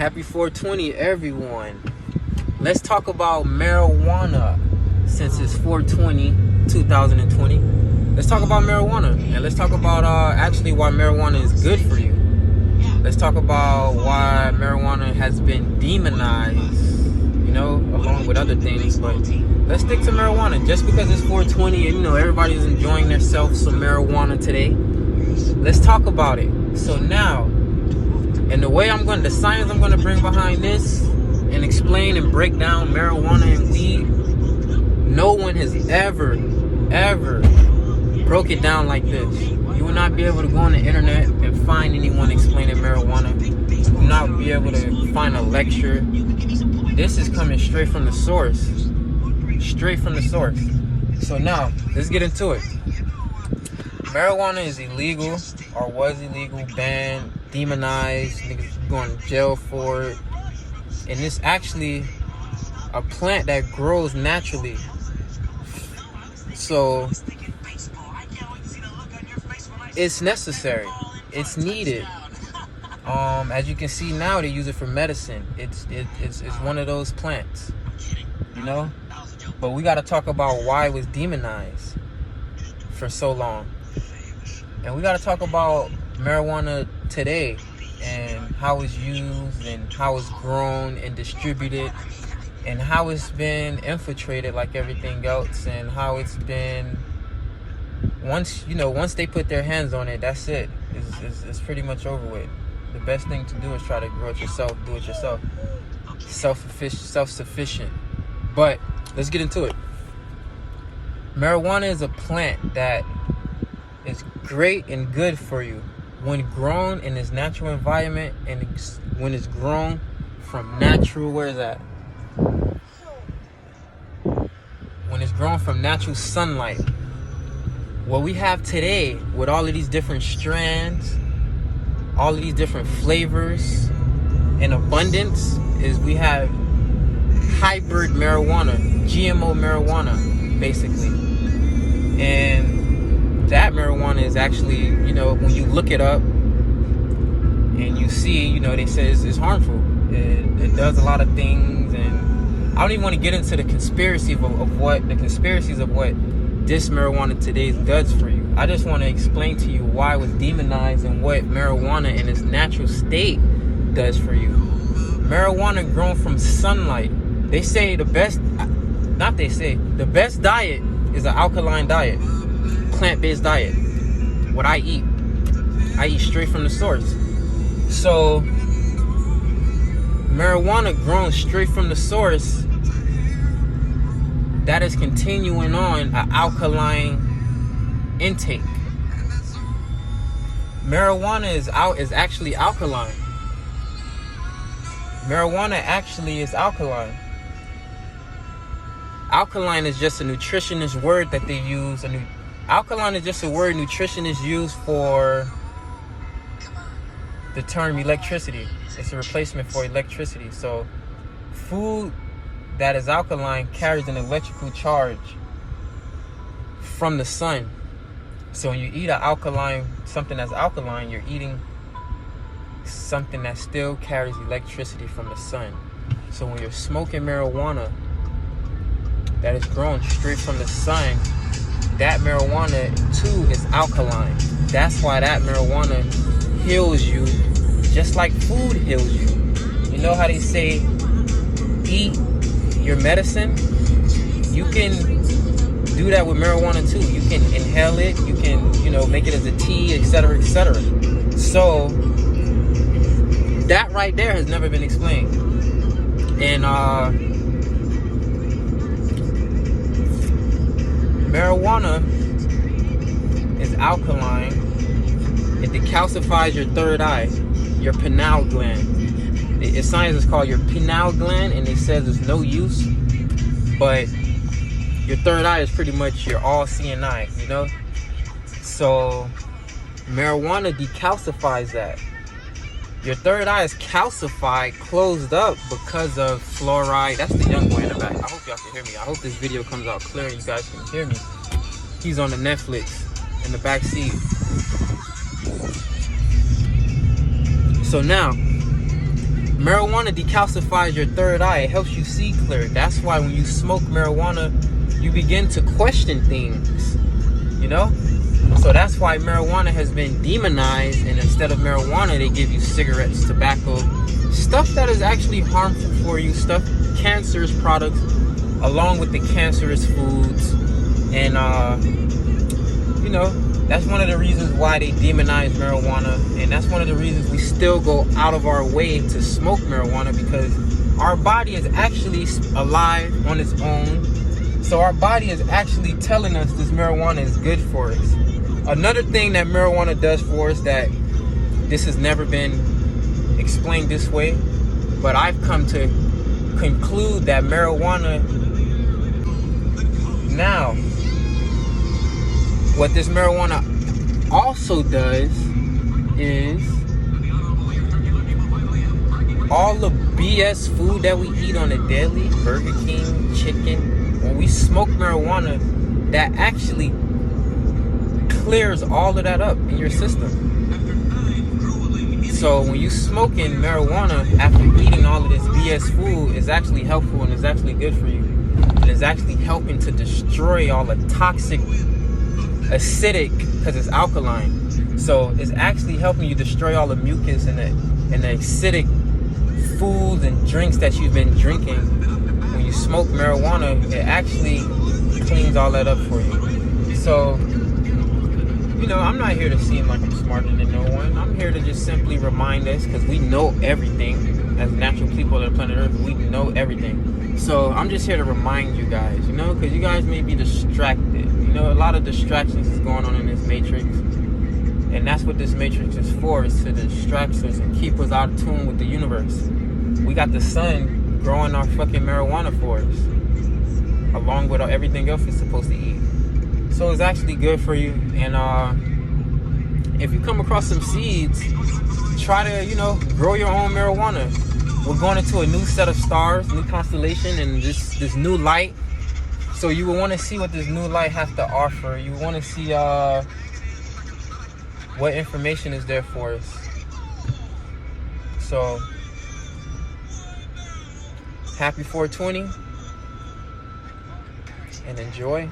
Happy 420, everyone. Let's talk about marijuana since it's 420, 2020. Let's talk about marijuana, and let's talk about actually why marijuana is good for you. Let's talk about why marijuana has been demonized, along with other things. But let's stick to marijuana. Just because it's 420 and, everybody's enjoying themselves some marijuana today, let's talk about it. So now, and the science I'm going to bring behind this and explain and break down marijuana and weed, no one has ever broke it down like this. You will not be able to go on the internet and find anyone explaining marijuana. You will not be able to find a lecture. This is coming straight from the source. Straight from the source. So now, let's get into it. Marijuana is illegal, or was illegal, banned, demonized, niggas going to jail for it. And it's actually a plant that grows naturally. So it's necessary. It's needed. As you can see now, they use it for medicine. It's one of those plants, But we got to talk about why it was demonized for so long. And we got to talk about marijuana today and how it's used and how it's grown and distributed and how it's been infiltrated like everything else, and how it's been, once they put their hands on it, that's it. It's pretty much over with. The best thing to do is try to grow it yourself, do it yourself. Self-sufficient. But let's get into it. Marijuana is a plant that is great and good for you when grown in its natural environment, and when it's grown from natural, when it's grown from natural sunlight. What we have today with all of these different strands, all of these different flavors in abundance, is we have hybrid marijuana, GMO marijuana, basically. And that marijuana is actually, when you look it up and you see, they say it's harmful. It does a lot of things, and I don't even want to get into the conspiracies of what this marijuana today does for you. I just want to explain to you why it was demonized and what marijuana in its natural state does for you. Marijuana grown from sunlight. The best diet is an alkaline diet, plant-based diet. What I eat straight from the source. So marijuana grown straight from the source, that is continuing on an alkaline intake. Marijuana is actually alkaline. Marijuana actually is alkaline. Alkaline is just a nutritionist word that they use. Alkaline is just a word nutritionists use for the term electricity. It's a replacement for electricity. So food that is alkaline carries an electrical charge from the sun. So when you eat something that's alkaline, you're eating something that still carries electricity from the sun. So when you're smoking marijuana that is grown straight from the sun, that marijuana too is alkaline. That's why that marijuana heals you just like food heals you. You know how they say eat your medicine? You can do that with marijuana too. You can inhale it, you can, make it as a tea, etc., etc. So that right there has never been explained. And marijuana is alkaline. It decalcifies your third eye, your pineal gland. In science it's called your pineal gland, and it says it's no use, but your third eye is pretty much your all-seeing eye, So marijuana decalcifies that. Your third eye is calcified, closed up because of fluoride. That's the young boy in the back. I hope y'all can hear me. I hope this video comes out clear and you guys can hear me. He's on the Netflix in the back seat. So now, Marijuana decalcifies your third eye. It helps you see clear. That's why when you smoke marijuana, you begin to question things, you know? So that's why marijuana has been demonized, and instead of marijuana, they give you cigarettes, tobacco, stuff that is actually harmful for you, stuff, cancerous products, along with the cancerous foods. And, you know, that's one of the reasons why they demonize marijuana, and that's one of the reasons we still go out of our way to smoke marijuana, because our body is actually alive on its own. So our body is actually telling us this marijuana is good for us. Another thing that marijuana does for us, that this has never been explained this way, but I've come to conclude that marijuana, now, what this marijuana also does is, all the BS food that we eat on a daily, Burger King, chicken, when we smoke marijuana, that actually clears all of that up in your system. So when you smoking marijuana after eating all of this BS food, is actually helpful and is actually good for you. And it's actually helping to destroy all the toxic, acidic, because it's alkaline. So it's actually helping you destroy all the mucus and the acidic foods and drinks that you've been drinking. When you smoke marijuana, it actually cleans all that up for you. So, you know, I'm not here to seem like I'm smarter than no one. I'm here to just simply remind us, because we know everything. As natural people on the planet Earth, we know everything. So I'm just here to remind you guys, you know, because you guys may be distracted. You know, a lot of distractions is going on in this matrix. And that's what this matrix is for, is to distract us and keep us out of tune with the universe. We got the sun growing our fucking marijuana for us, along with everything else it's supposed to eat. So it's actually good for you. And if you come across some seeds, try to, you know, grow your own marijuana. We're going into a new set of stars, new constellation, and this new light. So you will want to see what this new light has to offer. You want to see what information is there for us. So happy 420 and enjoy.